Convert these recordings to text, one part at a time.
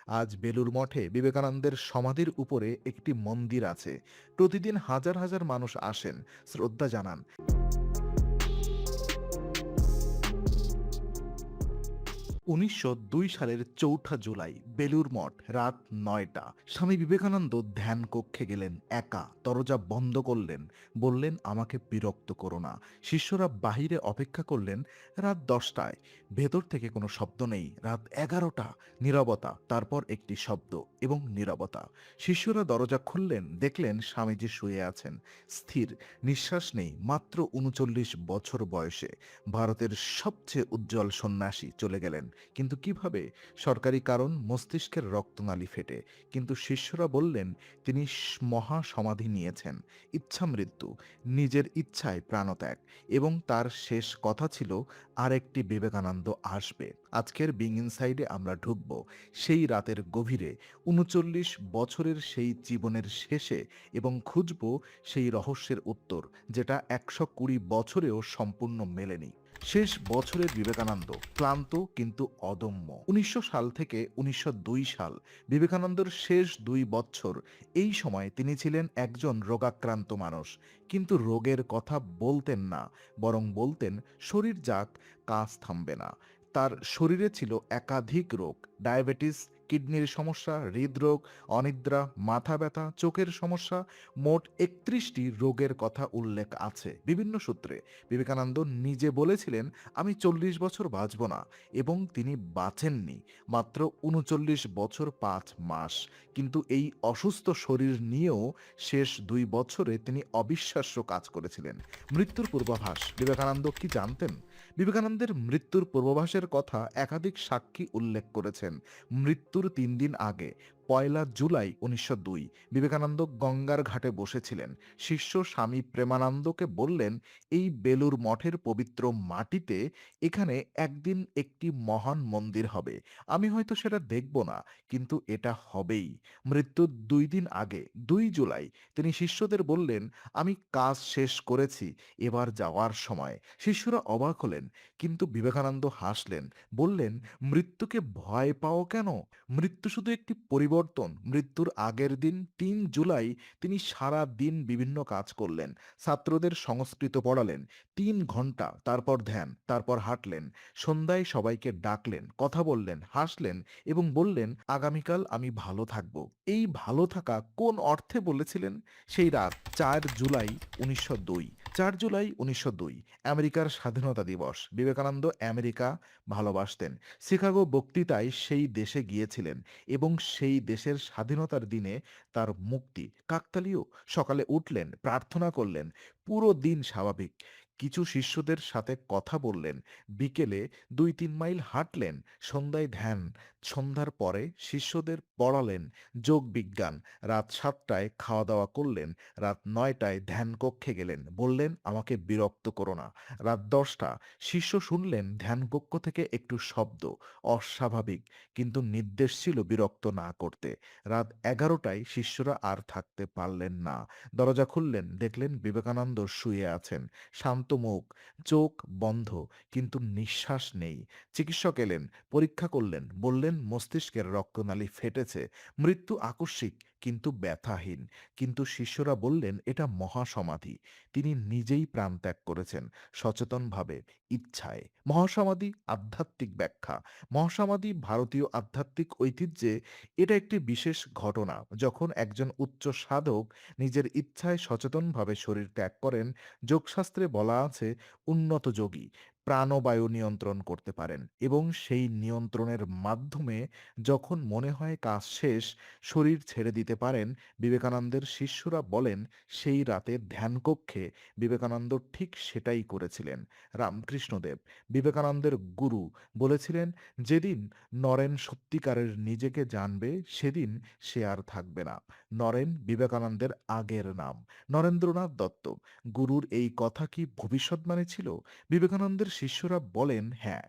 আজ বেলুড় মঠে বিবেকানন্দের সমাধির উপরে একটি মন্দির আছে। প্রতিদিন হাজার হাজার মানুষ আসেন, শ্রদ্ধা জানান। ১৯০২ সালের ৪ঠা জুলাই বেলুড় মঠ, রাত ৯টা। স্বামী বিবেকানন্দ ধ্যান কক্ষে গেলেন একা। দরজা বন্ধ করলেন, বললেন, আমাকে বিরক্ত করো না। শিষ্যরা বাহিরে অপেক্ষা করলেন। রাত ১০টায় ভেতর থেকে কোনো শব্দ নেই। রাত ১১টা নীরবতা, তারপর একটি শব্দ এবং নীরবতা। শিষ্যরা দরজা খুললেন, দেখলেন স্বামীজি শুয়ে আছেন, স্থির, নিঃশ্বাস নেই। মাত্র ৩৯ বছর বয়সে ভারতের সবচেয়ে উজ্জ্বল সন্ন্যাসী চলে গেলেন। কিন্তু কিভাবে? সরকারি কারণ, মস্তিষ্কের রক্তনালী ফেটে। কিন্তু শিষ্যরা বললেন, তিনি মহা সমাধি নিয়েছেন। ইচ্ছা মৃত্যু, নিজের ইচ্ছায় প্রাণত্যাগ। এবং তার শেষ কথা ছিল, আরেকটি বিবেকানন্দ আসবে। আজকের বিং ইনসাইডে আমরা ঢুকব সেই রাতের গভীরে, ৩৯ বছরের সেই জীবনের শেষে, এবং খুঁজব সেই রহস্যের উত্তর, যেটা ১২০ বছরেও সম্পূর্ণ মেলেনি। শেষ বছরের বিবেকানন্দ ক্লান্ত কিন্তু অদম্য। ১৯০০ সাল থেকে ১৯০২ সাল, বিবেকানন্দর শেষ ২ বছর। এই সময় তিনি ছিলেন একজন রোগাক্রান্ত মানুষ, কিন্তু রোগের কথা বলতেন না, বরং বলতেন, শরীর যাক, কাজ থামবে না। তার শরীরে ছিল একাধিক রোগ: ডায়াবেটিস, কিডনির সমস্যা, হৃদরোগ, অনিদ্রা, মাথা ব্যথা, চোখের সমস্যা। মোট ৩১টি রোগের কথা উল্লেখ আছে বিভিন্ন সূত্রে। বিবেকানন্দ নিজে বলেছিলেন, আমি ৪০ বছর বাঁচব না, এবং তিনি বাঁচেননি। মাত্র ৩৯ বছর ৫ মাস। কিন্তু এই অসুস্থ শরীর নিয়েও শেষ ২ বছরে তিনি অবিশ্বাস্য কাজ করেছিলেন। মৃত্যুর পূর্বাভাস, বিবেকানন্দ কি জানতেন? বিবেকানন্দের মৃত্যুর পূর্বাভাসের কথা একাধিক সাক্ষী উল্লেখ করেছেন। মৃত্যুর ৩ দিন আগে, ১লা জুলাই ১৯০২, বিবেকানন্দ গঙ্গার ঘাটে বসেছিলেন। শিষ্য স্বামী প্রেমানন্দকে বললেন, এই বেলুড় মঠের পবিত্র মাটিতে এখানে একদিন একটি মহান মন্দির হবে। আমি হয়তো সেটা দেখব না, কিন্তু এটা হবেই। মৃত্যুর ২ দিন আগে, ২ জুলাই, তিনি শিষ্যদের বললেন, আমি কাজ শেষ করেছি, এবার যাওয়ার সময়। শিষ্যরা অবাক হলেন, কিন্তু বিবেকানন্দ হাসলেন, বললেন, মৃত্যুকে ভয় পাও কেন? মৃত্যু শুধু একটি পরিবর্তন। মৃত্যুর আগের দিন, ৩ জুলাই, তিনি সারা দিন বিভিন্ন কাজ করলেন। ছাত্রদের সংস্কৃত পড়ালেন ৩ ঘন্টা, তারপর ধ্যান, তারপর হাঁটলেন। সন্ধ্যায় সবাইকে ডাকলেন, কথা বললেন, হাসলেন, এবং বললেন, আগামীকাল আমি ভালো থাকব। এই ভালো থাকা কোন অর্থে বলেছিলেন? সেই রাত, ৪ জুলাই ১৯০২। ৪ জুলাই ১৯০২, আমেরিকার স্বাধীনতা দিবস। বিবেকানন্দ আমেরিকা ভালোবাসতেন। শিকাগো বক্তৃতায় সেই দেশে গিয়েছিলেন, এবং সেই দেশের স্বাধীনতার দিনে তার মুক্তি কাকতালীয়। সকালে উঠলেন, প্রার্থনা করলেন, পুরো দিন স্বাভাবিক। কিছু শিষ্যদের সাথে কথা বললেন, বিকেলে ২-৩ মাইল হাঁটলেন, সন্ধ্যায় ধ্যান, সন্ধ্যার পরে শিষ্যদের পড়ালেন যোগ বিজ্ঞান। রাত ৭টায় খাওয়া দাওয়া করলেন, রাত ৯টায় ধ্যান কক্ষে গেলেন, বললেন, আমাকে বিরক্ত করো না। রাত ১০টা শিষ্য শুনলেন ধ্যান কক্ষ থেকে একটু শব্দ, অস্বাভাবিক, কিন্তু নির্দেশ ছিল বিরক্ত না করতে। রাত ১১টায় শিষ্যরা আর থাকতে পারলেন না। দরজা খুললেন, দেখলেন বিবেকানন্দ শুয়ে আছেন, শান্ত মুখ, চোখ বন্ধ, কিন্তু নিঃশ্বাস নেই। চিকিৎসক এলেন, পরীক্ষা করলেন, বললেন, মস্তিষ্কের রক্তনালী ফেটেছে। মৃত্যু আকস্মিক কিন্তু ব্যথাহীন। কিন্তু শিষ্যরা বললেন, এটা মহাসমাধি। তিনি নিজেই প্রাণত্যাগ করেছেন, সচেতনভাবে, ইচ্ছায়। মহাসমাধি আধ্যাত্মিক ব্যাখ্যা। মহাসমাধি ভারতীয় আধ্যাত্মিক ঐতিহ্যে এটা একটি বিশেষ ঘটনা, যখন একজন উচ্চ সাধক নিজের ইচ্ছায় সচেতনভাবে শরীর ত্যাগ করেন। যোগশাস্ত্রে বলা আছে, উন্নত যোগী প্রাণবায়ু নিয়ন্ত্রণ করতে পারেন, এবং সেই নিয়ন্ত্রণের মাধ্যমে যখন মনে হয় কাজ শেষ, শরীর ছেড়ে দিতে পারেন। বিবেকানন্দের শিষ্যরা বলেন, সেই রাতে ধ্যানকক্ষে বিবেকানন্দ ঠিক সেটাই করেছিলেন। রামকৃষ্ণদেব, বিবেকানন্দের গুরু, বলেছিলেন, যেদিন নরেন সত্যিকারের নিজেকে জানবে, সেদিন সে আর থাকবে না। নরেন বিবেকানন্দের আগের নাম। নরেন্দ্রনাথ দত্ত, গুরুর এই কথা কি ভবিষ্যৎবাণী ছিল? বিবেকানন্দের শিষ্যরা বলেন, হ্যাঁ।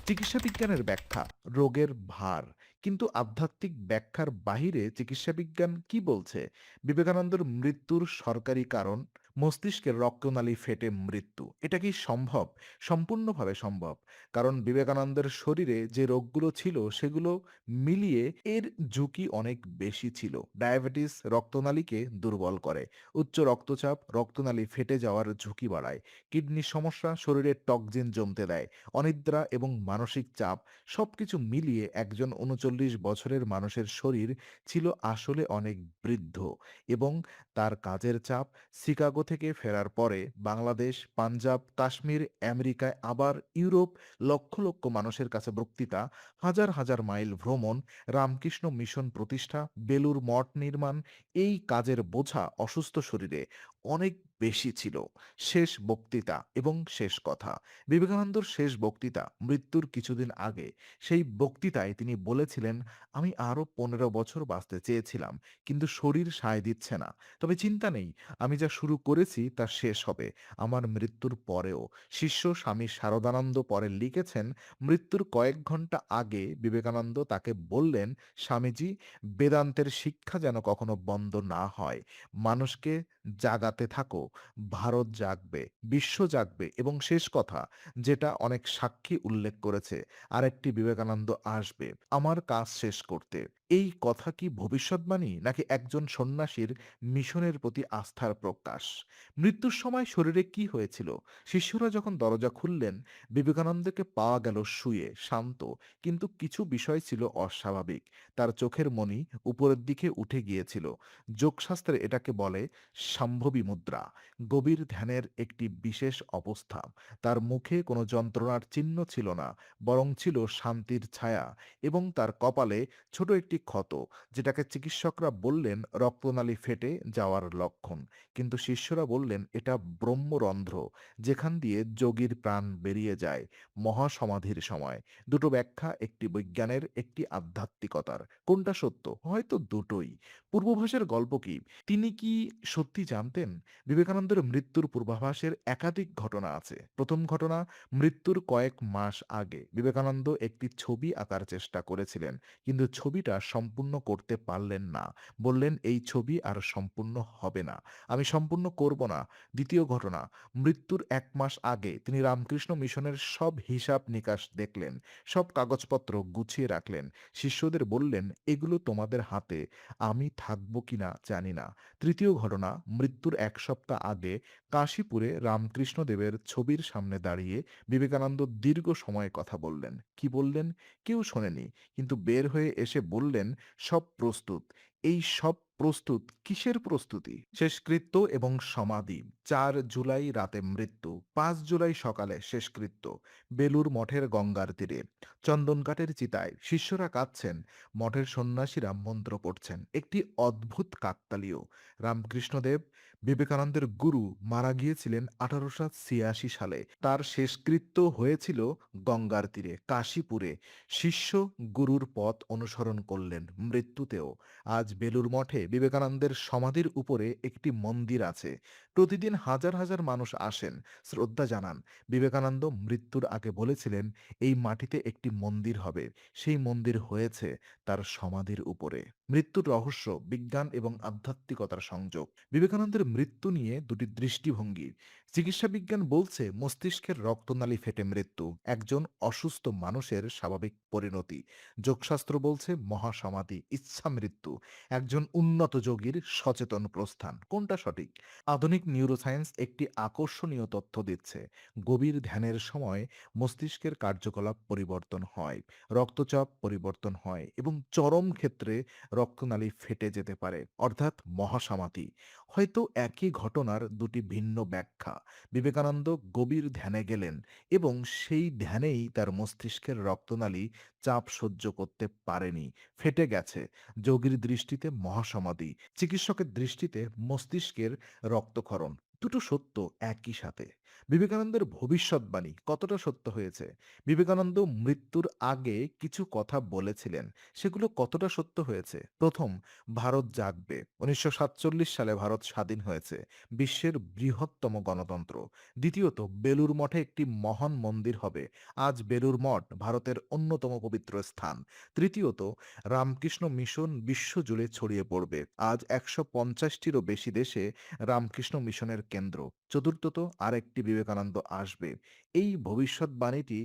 চিকিৎসা বিজ্ঞানের ব্যাখ্যা, রোগের ভার। কিন্তু আধ্যাত্মিক ব্যাখ্যার বাহিরে চিকিৎসা বিজ্ঞান কি বলছে? বিবেকানন্দের মৃত্যুর সরকারি কারণ, মস্তিষ্কের রক্তনালী ফেটে মৃত্যু। এটা কি সম্ভব? সম্পূর্ণভাবে সম্ভব। কারণ বিবেকানন্দের শরীরে যে রোগগুলো ছিল সেগুলো মিলিয়ে এর ঝুঁকি অনেক বেশি ছিল। ডায়াবেটিস রক্তনালীকে দুর্বল করে। উচ্চ রক্তচাপ রক্তনালী ফেটে যাওয়ার ঝুঁকি বাড়ায়। কিডনির সমস্যা শরীরে টক্সিন জমতে দেয়। অনিদ্রা এবং মানসিক চাপ সবকিছু মিলিয়ে একজন ৩৯ বছরের মানুষের শরীর ছিল আসলে অনেক বৃদ্ধ এবং তার কাজের চাপ শিকাগো থেকে ফেরার পরে বাংলাদেশ, পাঞ্জাব, কাশ্মীর, আমেরিকায় আবার ইউরোপ লক্ষ লক্ষ মানুষের কাছে বক্তৃতা, হাজার হাজার মাইল ভ্রমণ, রামকৃষ্ণ মিশন প্রতিষ্ঠা, বেলুর মঠ নির্মাণ, এই কাজের বোঝা অসুস্থ শরীরে অনেক বেশি ছিল। শেষ বক্তৃতা এবং শেষ কথা। বিবেকানন্দর শেষ বক্তৃতা মৃত্যুর কিছুদিন আগে। সেই বক্তৃতায় তিনি বলেছিলেন, "আমি আরো ১৫ বছর বাঁচতে চেয়েছিলাম, কিন্তু শরীর সায় দিচ্ছে না। তবে চিন্তা নেই, আমি যা শুরু করেছি তা শেষ হবে আমার মৃত্যুর পরেও।" শিষ্য স্বামী শারদানন্দ পরে লিখেছেন, মৃত্যুর কয়েক ঘন্টা আগে বিবেকানন্দ তাকে বললেন, "স্বামীজি, বেদান্তের শিক্ষা যেন কখনো বন্ধ না হয়। মানুষকে জাগাতে থাকো, ভারত জাগবে, বিশ্ব জাগবে এবং শেষ কথা, যেটা অনেক সাক্ষী উল্লেখ করেছে, আরেকটি বিবেকানন্দ আসবে আমার কাজ শেষ করতে।" এই কথা কি ভবিষ্যৎবাণী নাকি একজন সন্ন্যাসীর মিশনের প্রতি আস্থার প্রকাশ? মৃত্যুর সময় শরীরে কি হয়েছিল? শিষ্যরা যখন দরজা খুললেন, বিবেকানন্দকে পাওয়া গেল শুয়ে, শান্ত, কিন্তু কিছু বিষয় ছিল অস্বাভাবিক। তার চোখের মণি উপরের দিকে উঠে গিয়েছিল। যোগশাস্ত্রে এটাকে বলে শাম্ভবী মুদ্রা, গভীর ধ্যানের একটি বিশেষ অবস্থা। তার মুখে কোনো যন্ত্রণার চিহ্ন ছিল না, বরং ছিল শান্তির ছায়া এবং তার কপালে ছোট একটি ক্ষত, যেটাকে চিকিৎসকরা বললেন রক্তনালী ফেটে যাওয়ার লক্ষণ। কিন্তু শিষ্যরা বললেন এটা ব্রহ্মরন্ধ্র, যেখান দিয়ে যোগীর প্রাণ বেরিয়ে যায় মহাসমাধির সময়। দুটো ব্যাখ্যা, একটি বিজ্ঞানের, একটি আধ্যাত্মিকতার। কোনটা সত্য? হয়তো দুটোই। পূর্বভাসের গল্প কি? তিনি কি সত্যি জানতেন? বিবেকানন্দের মৃত্যুর পূর্বাভাসের একাধিক ঘটনা আছে। প্রথম ঘটনা, মৃত্যুর কয়েক মাস আগে বিবেকানন্দ একটি ছবি আঁকার চেষ্টা করেছিলেন, কিন্তু ছবিটা সম্পূর্ণ করতে পারলেন না। বললেন, এই ছবি আর সম্পূর্ণ হবে না, আমি সম্পূর্ণ করব না। দ্বিতীয় ঘটনা, মৃত্যুর ১ মাস আগে তিনি রামকৃষ্ণ মিশনের সব হিসাব নিকাশ দেখলেন, সব কাগজপত্র গুছিয়ে রাখলেন। শিষ্যদের বললেন, এগুলো তোমাদের হাতে, আমি থাকবো কিনা জানি না। তৃতীয় ঘটনা, মৃত্যুর ১ সপ্তাহ আগে কাশীপুরে রামকৃষ্ণদেবের ছবির সামনে দাঁড়িয়ে বিবেকানন্দ দীর্ঘ সময় কথা বললেন। কি বললেন? কেউ শোনেনি, কিন্তু বের হয়ে এসে বললেন, সব প্রস্তুত। এই সব প্রস্তুত কিসের প্রস্তুতি? শেষকৃত্য এবং সমাধি। ৪ জুলাই রাতে মৃত্যু, ৫ জুলাই সকালে শেষকৃত্য। বেলুর মঠের গঙ্গার তীরে চন্দনকাঠের চিতায় শিষ্যরা কাঁদছেন, মঠের সন্ন্যাসীরা মন্ত্র পড়ছেন। একটি অদ্ভুত কাকতালীয়। রামকৃষ্ণদেব, বিবেকানন্দের গুরু, মারা গিয়েছিলেন ১৮৮৬ সালে। তার শেষকৃত্য হয়েছিল গঙ্গার তীরে, কাশীপুরে। শিষ্য গুরুর পথ অনুসরণ করলেন মৃত্যুতেও। আজ বেলুর মঠে বিবেকানন্দের সমাধির উপরে একটি মন্দির আছে। প্রতিদিন হাজার হাজার মানুষ আসেন, শ্রদ্ধা জানান। বিবেকানন্দ মৃত্যুর আগে বলেছিলেন, এই মাটিতে একটি মন্দির হবে। সেই মন্দির হয়েছে তার সমাধির উপরে। মৃত্যুর রহস্য, বিজ্ঞান এবং আধ্যাত্মিকতার সংযোগ। বিবেকানন্দের মৃত্যু নিয়ে দুটি দৃষ্টিভঙ্গি। চিকিৎসা বিজ্ঞান বলছে মস্তিষ্কের রক্তনালী ফেটে মৃত্যু, একজন অসুস্থ মানুষের স্বাভাবিক পরিণতি। যোগশাস্ত্র বলছে মহাসমাধি, ইচ্ছা মৃত্যু, একজন উন্নত যোগীর সচেতন প্রস্থান। কোনটা সঠিক? আধুনিক নিউরোসায়েন্স একটি আকর্ষণীয় তথ্য দিচ্ছে। গভীর ধ্যানের সময় মস্তিষ্কের কার্যকলাপ পরিবর্তন হয়, রক্তচাপ পরিবর্তন হয় এবং চরম ক্ষেত্রে রক্তনালী ফেটে যেতে পারে, অর্থাৎ মহাসমাধি। হয়তো একই ঘটনার দুটি ভিন্ন ব্যাখ্যা। বিবেকানন্দ গভীর ধ্যানে গেলেন এবং সেই ধ্যানেই তার মস্তিষ্কের রক্তনালী চাপ সহ্য করতে পারেনি, ফেটে গেছে। যোগীর দৃষ্টিতে মহাসমাধি, চিকিৎসকের দৃষ্টিতে মস্তিষ্কের রক্তক্ষরণ। দুটো সত্য একই সাথে। বিবেকানন্দের ভবিষ্যৎবাণী কতটা সত্য হয়েছে? বিবেকানন্দ মৃত্যুর আগে কিছু কথা বলেছিলেন। সেগুলো কতটা সত্য হয়েছে? ১ম, ভারত জাগবে। ১৯৪৭ সালে ভারত স্বাধীন হয়েছে। বিশ্বের বৃহত্তম গণতন্ত্র। দ্বিতীয়ত, বেলুড় মঠে একটি মহান মন্দির হবে। আজ বেলুড় মঠ ভারতের অন্যতম পবিত্র স্থান। তৃতীয়ত, রামকৃষ্ণ মিশন বিশ্বজুড়ে ছড়িয়ে পড়বে। আজ ১৫০ টিরও বেশি দেশে রামকৃষ্ণ মিশনের কেন্দ্র। চতুর্থত, আরেকটি বিবেকানন্দ আসবে। এই ভবিষ্যৎবাণীটি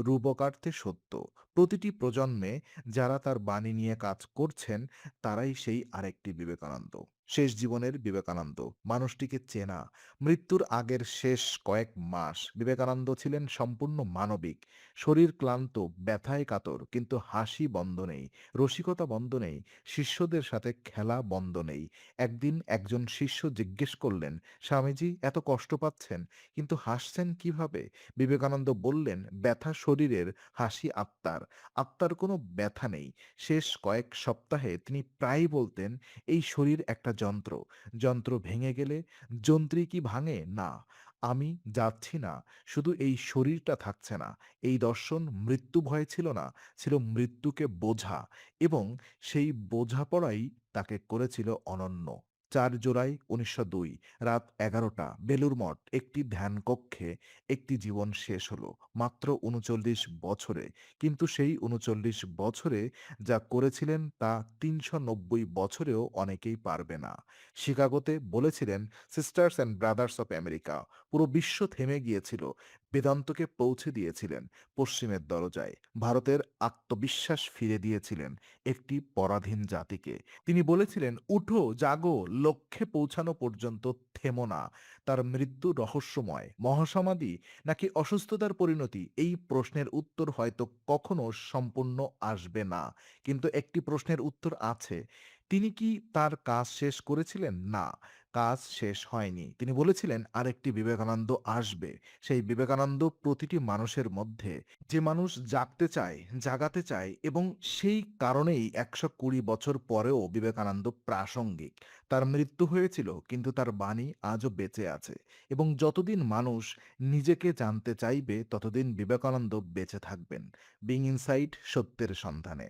রূপকার্থে সত্য। প্রতিটি প্রজন্মে যারা তার বাণী নিয়ে কাজ করছেন, তারাই সেই আরেকটি বিবেকানন্দ। শেষ জীবনের বিবেকানন্দ, মানুষটিকে চেনা। মৃত্যুর আগের শেষ কয়েক মাস বিবেকানন্দ ছিলেন সম্পূর্ণ মানবিক। শরীর ক্লান্ত, ব্যথায় কাতর, কিন্তু হাসি বন্ধ নেই, রসিকতা বন্ধ নেই, শিষ্যদের সাথে খেলা বন্ধ নেই। একদিন একজন শিষ্য জিজ্ঞেস করলেন, স্বামীজি এত কষ্ট পাচ্ছেন কিন্তু হাসছেন কিভাবে? বিবেকানন্দ বললেন, ব্যথা শরীরের, হাসি আত্মার। আত্মার কোনো ব্যথা নেই। শেষ কয়েক সপ্তাহে তিনি প্রায়ই বলতেন, এই শরীর একটা যন্ত্র। যন্ত্র ভেঙে গেলে যন্ত্রী কি ভাঙে? না। আমি যাচ্ছি না, শুধু এই শরীরটা থাকছে না। এই দর্শন মৃত্যু ভয় ছিল না, ছিল মৃত্যুকে বোঝা, এবং সেই বোঝাপড়াই তাকে করেছিল অনন্য। ৪ জুলাই ১৯০২ রাত ১১টা, বেলুড় মঠ, একটি ধ্যানকক্ষে একটি জীবন শেষ হলো। মাত্র ৩৯ বছরে। কিন্তু সেই ৩৯ বছরে যা করেছিলেন তা ৩৯০ বছরেও অনেকেই পারবে না। শিকাগোতে বলেছিলেন, sisters and brothers of America. পুরো বিশ্ব থেমে গিয়েছিল। বেদান্তকে পৌঁছে দিয়েছিলেন পশ্চিমের দরজায়। ভারতের আত্মবিশ্বাস ফিরে দিয়েছিলেন একটি পরাধীন জাতিকে। তিনি বলেছিলেন, উঠো, জাগো, লক্ষ্যে পৌঁছানো পর্যন্ত থেমো না। তার মৃত্যু রহস্যময়, মহাসমাধি নাকি অসুস্থতার পরিণতি? এই প্রশ্নের উত্তর হয়তো কখনো সম্পূর্ণ আসবে না। কিন্তু একটি প্রশ্নের উত্তর আছে। তিনি কি তার কাজ শেষ করেছিলেন? না, কাজ শেষ হয়নি। তিনি বলেছিলেন, আরেকটি বিবেকানন্দ আসবে। সেই বিবেকানন্দ প্রতিটি মানুষের মধ্যে, যে মানুষ জাগতে চায়, জাগাতে চায়, এবং সেই কারণেই ১২০ বছর পরেও বিবেকানন্দ প্রাসঙ্গিক। তার মৃত্যু হয়েছিল কিন্তু তার বাণী আজও বেঁচে আছে, এবং যতদিন মানুষ নিজেকে জানতে চাইবে ততদিন বিবেকানন্দ বেঁচে থাকবেন। বিং ইনসাইড, সত্যের সন্ধানে।